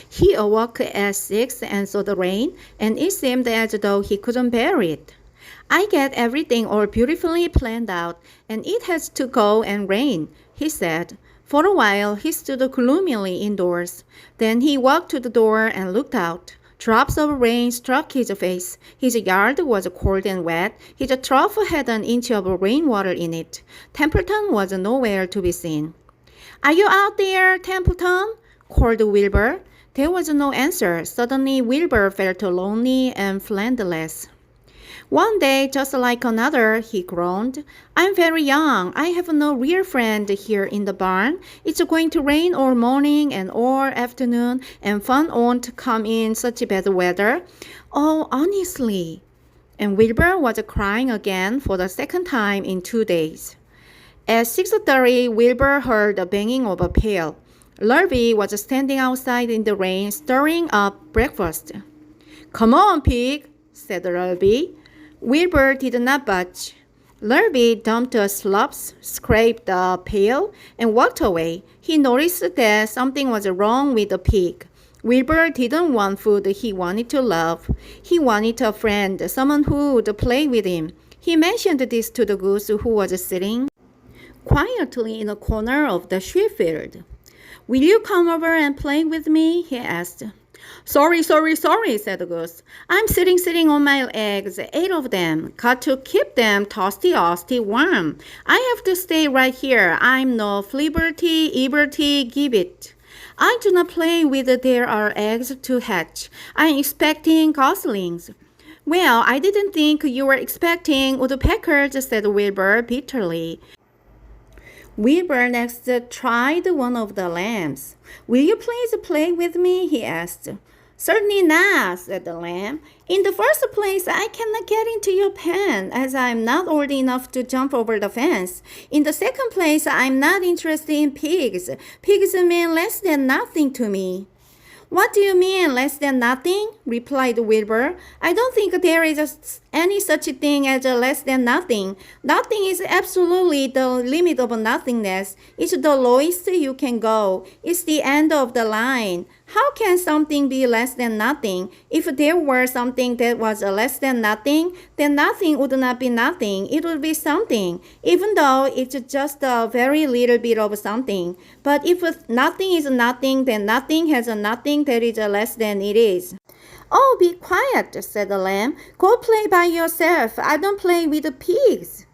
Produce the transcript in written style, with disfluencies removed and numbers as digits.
He awoke at 6 and saw the rain, and it seemed as though he couldn't bear it. I get everything all beautifully planned out, and it has to go and rain, he said. For a while, he stood gloomily indoors. Then he walked to the door and looked out. Drops of rain struck his face. His yard was cold and wet. His trough had an inch of rainwater in it. Templeton was nowhere to be seen. "Are you out there, Templeton?" called Wilbur. There was no answer. Suddenly, Wilbur felt lonely and friendless. "One day, just like another," he groaned. "I'm very young. I have no real friend here in the barn. It's going to rain all morning and all afternoon, and fun won't come in such bad weather. Oh, honestly." And Wilbur was crying again for the second time in 2 days. At 6:30, Wilbur heard the banging of a pail. Lurby was standing outside in the rain, stirring up breakfast. "Come on, pig," said Lurby. Wilbur did not budge. Lurby dumped the slops, scraped the pail, and walked away. He noticed that something was wrong with the pig. Wilbur didn't want food he wanted to love. He wanted a friend, someone who would play with him. He mentioned this to the goose who was sitting quietly in a corner of the sheep field. "Will you come over and play with me?" he asked. Sorry, said the goose. "I'm sitting on my eggs, 8 of them. Got to keep them toasty warm. I have to stay right here. I'm no flibberty, ibberty, gibbet. I do not play with there are eggs to hatch. I'm expecting goslings." "Well, I didn't think you were expecting woodpeckers," said Wilbur bitterly. Wilbur next tried one of the lambs. "Will you please play with me?" he asked. "Certainly not," said the lamb. "In the first place, I cannot get into your pen, as I am not old enough to jump over the fence. In the second place, I am not interested in pigs. Pigs mean less than nothing to me." "What do you mean, less than nothing?" replied Wilbur. "I don't think there is any such thing as less than nothing. Nothing is absolutely the limit of nothingness. It's the lowest you can go. It's the end of the line. How can something be less than nothing? If there were something that was less than nothing, then nothing would not be nothing. It would be something, even though it's just a very little bit of something. But if nothing is nothing, then nothing has a nothing that is less than it is." "Oh, be quiet," said the lamb. "Go play by yourself. I don't play with pigs."